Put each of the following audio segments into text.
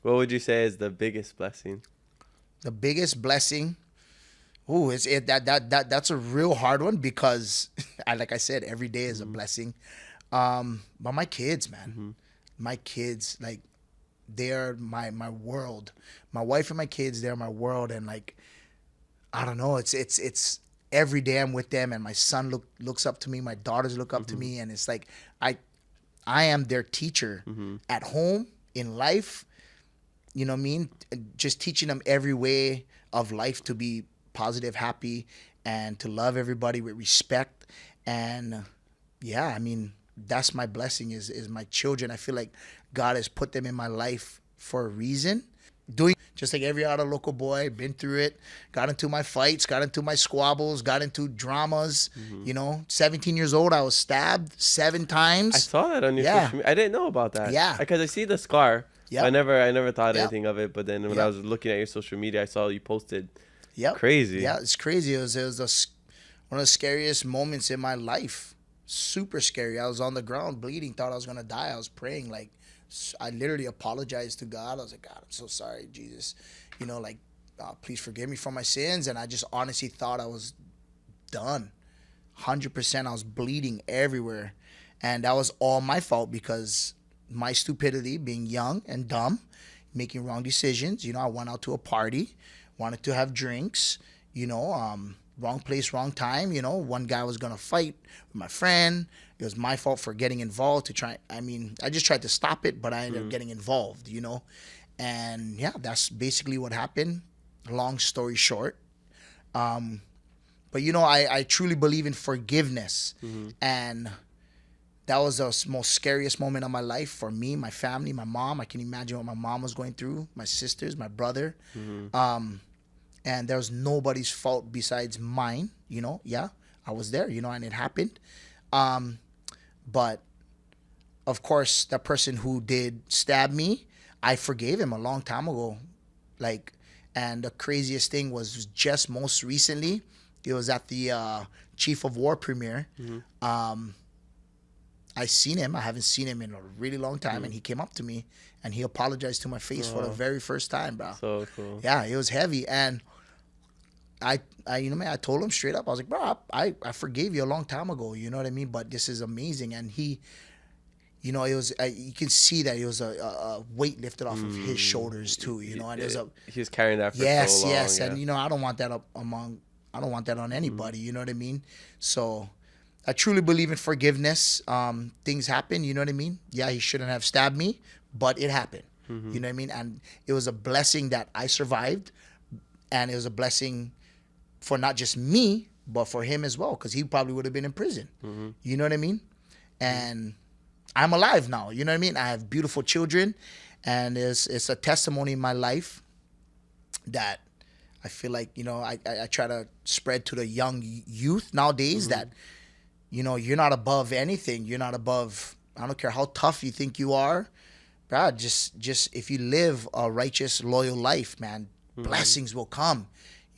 What would you say is the biggest blessing? The biggest blessing. Ooh, that's a real hard one because, like I said, every day is a Mm-hmm. blessing. But my kids, man, Mm-hmm. my kids, like they're my world. My wife and my kids, they're my world, and like I don't know, it's every day I'm with them, and my son looks up to me, my daughters look up to Mm-hmm. me, and it's like I I am their teacher Mm-hmm. at home in life. You know what I mean? Just teaching them every way of life to be positive, happy, and to love everybody with respect. And yeah, I mean, that's my blessing is my children. I feel like God has put them in my life for a reason. Doing just like every other local boy, been through it, got into my fights, got into my squabbles, got into dramas. Mm-hmm. 17 years old, I was stabbed 7 I times. saw that on your Yeah, social media. I didn't know about that yeah, because I see the scar. But yep, I never thought yep, anything of it. But then when I yep, was looking at your social media, I saw you posted. yep. Crazy. Yeah, it's crazy. It was one of the scariest moments in my life. Super scary. I was on the ground bleeding, thought I was gonna die. I was praying, like I literally apologized to God. I was like, God, I'm so sorry, Jesus. Like, please forgive me for my sins. And I just honestly thought I was done. 100%. I was bleeding everywhere, and that was all my fault because my stupidity, being young and dumb, making wrong decisions. I went out to a party, wanted to have drinks. Wrong place, wrong time. One guy was gonna fight with my friend. It was my fault for getting involved to try. I mean, I just tried to stop it, but I ended up Mm. getting involved. And yeah, that's basically what happened. Long story short. But I truly believe in forgiveness, Mm-hmm. and that was the most scariest moment of my life for me, my family, my mom. I can imagine what my mom was going through, my sisters, my brother. Mm-hmm. And there was nobody's fault besides mine. Yeah, I was there, and it happened. Um, but of course, the person who did stab me, I forgave him a long time ago. Like, and the craziest thing was just most recently, it was at the Chief of War premiere. Mm-hmm. Um, I seen him. I haven't seen him in a really long time, and Mm. he came up to me and he apologized to my face for the Oh, very first time, bro. so cool. Yeah, it was heavy, and man, I told him straight up. I was like, bro, I forgave you a long time ago. You know what I mean? But this is amazing, and he, it was you can see that it was a weight lifted off of his Mm. shoulders too. And it was a He was carrying that for so yes, long. yes, Yeah. and I don't want that I don't want that on Mm-hmm. anybody. You know what I mean? So I truly believe in forgiveness. Things happen. You know what I mean? Yeah, he shouldn't have stabbed me, but it happened. Mm-hmm. You know what I mean? And it was a blessing that I survived, and it was a blessing for not just me, but for him as well, because he probably would have been in prison. Mm-hmm. You know what I mean? And I'm alive now. You know what I mean? I have beautiful children, and it's a testimony in my life that I feel like I try to spread to the young youth nowadays Mm-hmm. that you're not above anything. You're not above. I don't care how tough you think you are, bro. Just if you live a righteous, loyal life, man, Mm-hmm. blessings will come.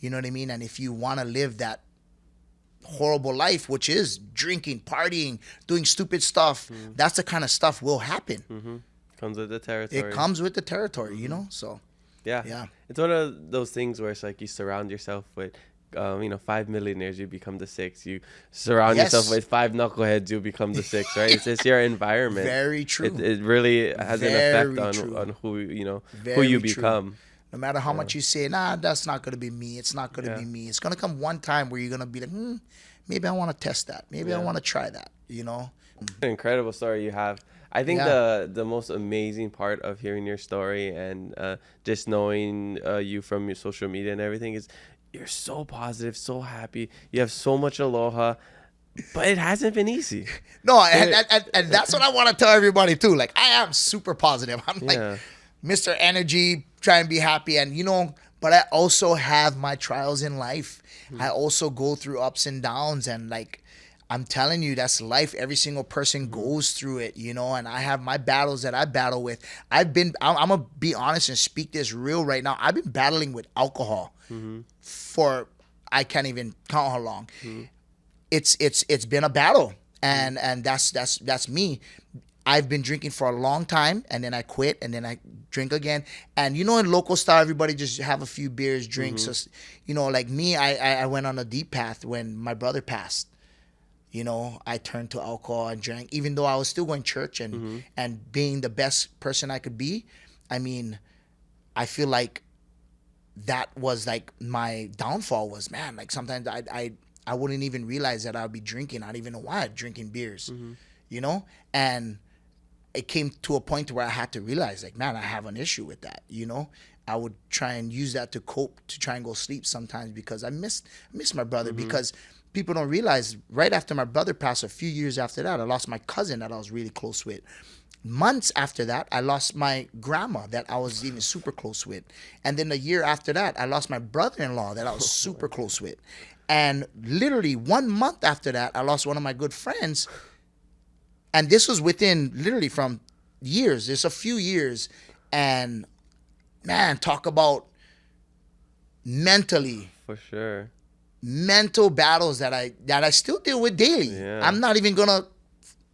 You know what I mean? And if you want to live that horrible life, which is drinking, partying, doing stupid stuff, Mm-hmm. that's the kind of stuff will happen. Mm-hmm. Comes with the It territory. comes with the territory, Mm-hmm. So Yeah. yeah, It's one of those things where it's like you surround yourself with, 5 millionaires, you become the six. You surround yourself yes, with five knuckleheads, you become the six, right? It's just your environment. very true, It really has an effect very on true, who you very true. become. No matter how Yeah. much you say, nah, that's not gonna be me. It's not gonna Yeah. be me. It's gonna come one time where you're gonna be like, maybe I want to test that. Maybe I Yeah. want to try that. An incredible story you have. I think Yeah. the most amazing part of hearing your story and just knowing you from your social media and everything is you're so positive, so happy. You have so much aloha, but it hasn't been easy. No, and that's what I want to tell everybody too. Like, I am super positive. I'm like Yeah. Mr. Energy, try and be happy, and but I also have my trials in life. I also go through ups and downs, and like I'm telling you, that's life. Every single person Mm-hmm. goes through it, and I have my battles that I battle with. I'm gonna be honest and speak this real right now. I've been battling with alcohol Mm-hmm. for I can't even count how long. Mm-hmm. It's been a battle, and that's me. I've been drinking for a long time, and then I quit, and then I drink again. And you know, in local style, everybody just have a few beers, drinks. So, you know, like me, I went on a deep path when my brother passed. You know, I turned to alcohol and drank, even though I was still going to church and being the best person I could be. I mean, I feel like that was like my downfall was, man, like sometimes I wouldn't even realize that I'd be drinking. I don't even know why I'm drinking beers, you know? And it came to a point where I had to realize, like, man, I have an issue with that, you know? I would try and use that to cope, to try and go sleep sometimes because I miss my brother because people don't realize right after my brother passed, a few years after that, I lost my cousin that I was really close with. Months after that, I lost my grandma that I was even super close with. And then a year after that, I lost my brother-in-law that I was super close with. And literally 1 month after that, I lost one of my good friends. And this was within literally from years. There's a few years. And man, talk about mentally. For sure. Mental battles that I still deal with daily. Yeah. I'm not even going to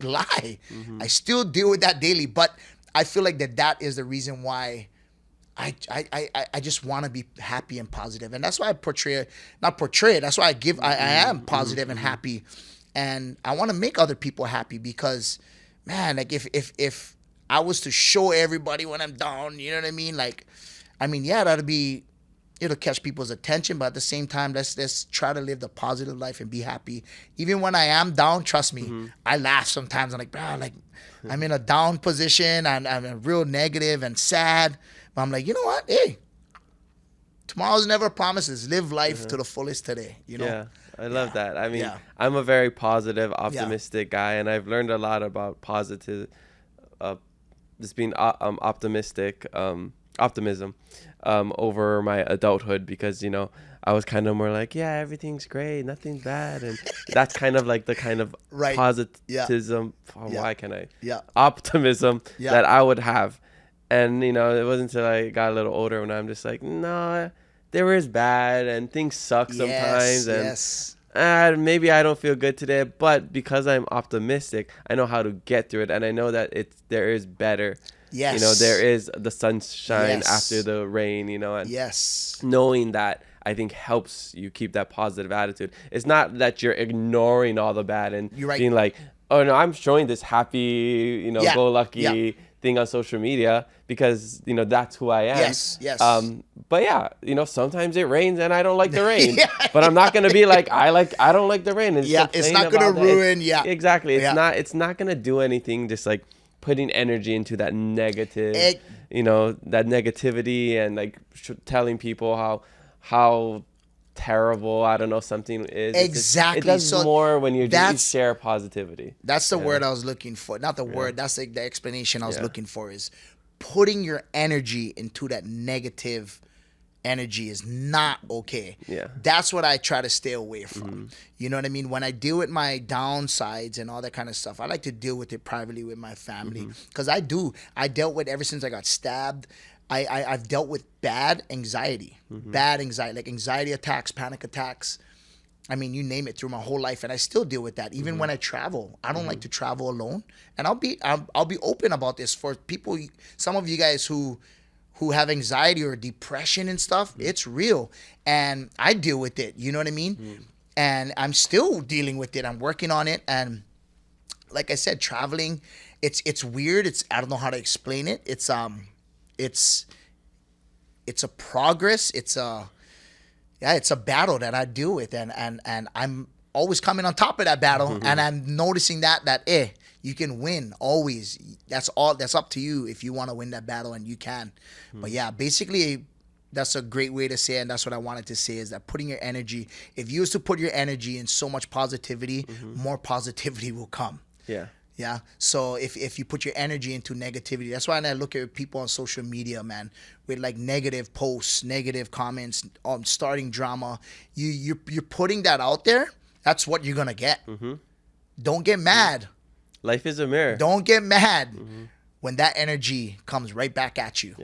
lie. I still deal with that daily. But I feel like that is the reason why I just want to be happy and positive. And that's why I that's why I am positive and happy. And I want to make other people happy because, man, like if I was to show everybody when I'm down, you know what I mean? Like, I mean, yeah, it'll catch people's attention, but at the same time, let's try to live the positive life and be happy. Even when I am down, trust me, I laugh sometimes. I'm like, bro, like I'm in a down position and I'm real negative and sad. But I'm like, you know what? Hey, tomorrow's never promises. Live life to the fullest today, you know? Yeah, I love that. I mean, I'm a very positive, optimistic guy, and I've learned a lot about just being optimistic, optimism over my adulthood because, you know, I was kind of more like, yeah, everything's great, nothing's bad. And that's kind of like the kind of positivism, optimism that I would have. And, you know, it wasn't until I got a little older when I'm just like, no, there is bad and things suck sometimes. And maybe I don't feel good today, but because I'm optimistic, I know how to get through it. And I know that there is better. Yes. You know, there is the sunshine after the rain, you know, and knowing that I think helps you keep that positive attitude. It's not that you're ignoring all the bad and being like, oh no, I'm showing this happy, you know, go lucky thing on social media because, you know, that's who I am. But yeah, you know, sometimes it rains and I don't like the rain. But I'm not gonna be like I don't like the rain. And it's not gonna ruin. Exactly. It's not gonna do anything. Just like putting energy into that negative, you know, that negativity and like telling people how terrible, I don't know, something is. Exactly. It does more when you share positivity. That's the word I was looking for. Not the word. That's like the explanation I was looking for is putting your energy into that negative energy is not okay. That's what I try to stay away from. You know what I mean? When I deal with my downsides and all that kind of stuff, I like to deal with it privately with my family because I dealt with ever since I got stabbed. I've dealt with bad anxiety, like anxiety attacks, panic attacks. I mean, you name it through my whole life, and I still deal with that. Even when I travel, I don't like to travel alone, and I'll be open about this for people. Some of you guys who have anxiety or depression and stuff, it's real, and I deal with it. You know what I mean? And I'm still dealing with it. I'm working on it, and like I said, traveling, it's weird. I don't know how to explain it. It's a progress. It's a battle that I deal with, and I'm always coming on top of that battle, and I'm noticing that you can win always. That's up to you if you want to win that battle, and you can. But yeah, basically, that's a great way to say it, and that's what I wanted to say is that putting your energy. If you was to put your energy in so much positivity, more positivity will come. Yeah. So if you put your energy into negativity, that's why when I look at people on social media, man, with like negative posts, negative comments, starting drama, you're putting that out there. That's what you're gonna get. Don't get mad. Life is a mirror. Don't get mad when that energy comes right back at you.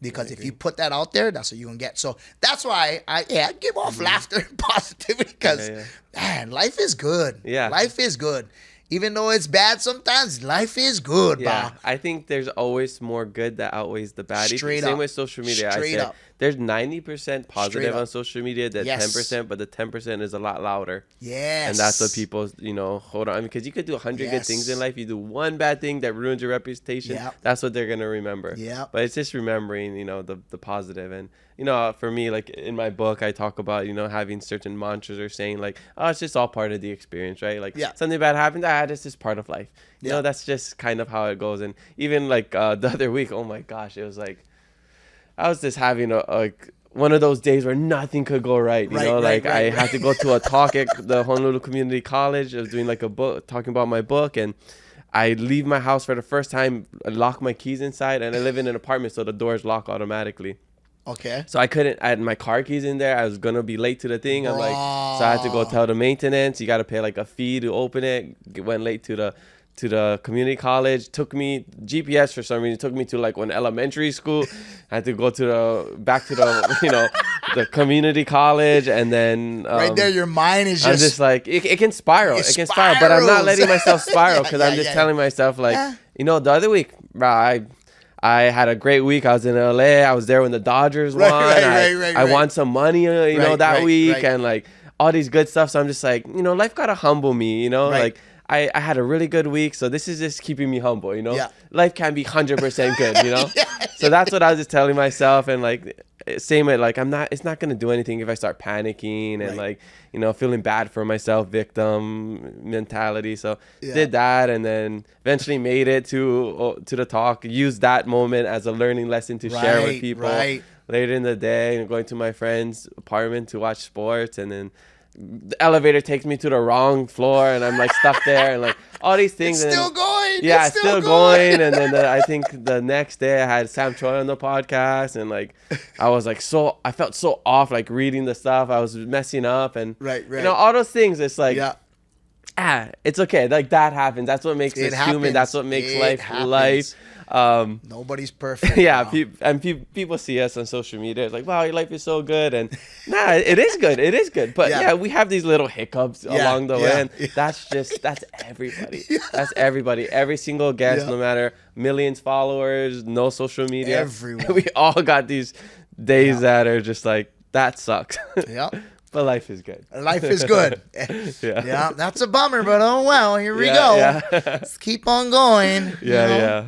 Because if you put that out there, that's what you're gonna get. So that's why I give off laughter and positivity because man, life is good. Life is good. Even though it's bad sometimes, life is good, Yeah, bro. I think there's always more good that outweighs the bad. Straight Same up. with social media. I Straight say up. there's 90% Straight positive up. on social media, that Yes. 10%, but the 10% is a lot louder. Yes. And that's what people, hold on. Because you could do 100 good things in Yes. life. You do one bad thing that ruins your reputation. Yep. That's what they're going to remember. Yep. But it's just remembering, the positive. And, for me, like in my book, I talk about, having certain mantras or saying like, oh, it's just all part of the experience, right? Like Yeah. something bad happens. This is part of life. Yeah. That's just kind of how it goes. And even like the other week, oh my gosh, it was like, I was just having one of those days where nothing could go right. I had to go to a talk at the Honolulu Community College. I was doing like a book, talking about my book, and I leave my house for the first time, I lock my keys inside, and I live in an apartment, so the doors lock automatically. Okay. So I had my car keys in there. I was gonna be late to the thing. I'm like, so I had to go tell the maintenance. You got to pay like a fee to open it. Went late to the community college. GPS for some reason took me to like one elementary school. I had to go back to the the community college, and then Right there, your mind is I'm just. just like it can spiral. It can spiral, but I'm not spirals. letting myself spiral because Yeah, I'm just yeah. telling myself like, Yeah. the other week, bro, I had a great week. I was in LA. I was there when the Dodgers won. Right, I won some money, that Right, week, right. and like all these good stuff. So I'm just like, life gotta humble me, Right. like. I had a really good week, so this is just keeping me humble, Yeah. Life can't be 100% good, Yeah. So that's what I was just telling myself, and like, same with like, it's not gonna do anything if I start panicking and Right. like, feeling bad for myself, victim mentality. So Yeah. did that, and then eventually made it to the talk. Used that moment as a learning lesson to share with Right, people. right. Later in the day, going to my friend's apartment to watch sports, and then the elevator takes me to the wrong floor, and I'm like stuck there, and like all these things. It's and still going. Yeah, It's it's still going. And then I think the next day I had Sam Choi on the podcast, and like I was like I felt so off, like reading the stuff. I was messing up, and Right. all those things. It's like Yeah. it's okay. Like that happens. That's what makes It us human. That's what happens. makes It life happens. life. Nobody's perfect. Yeah, bro. people see us on social media. It's like, wow, your life is so good, and it is good. It is good, but Yeah. we have these little hiccups along the way, yeah, and yeah. that's everybody. That's everybody. Every single guest, Yeah. no matter millions followers, no social media. Everyone. We all got these days that are just like that sucks. Yeah. But life is good. Life is good. Yeah. Yeah. That's a bummer, but oh well. Here we Yeah, go. yeah. Let's keep on going. Yeah, yeah.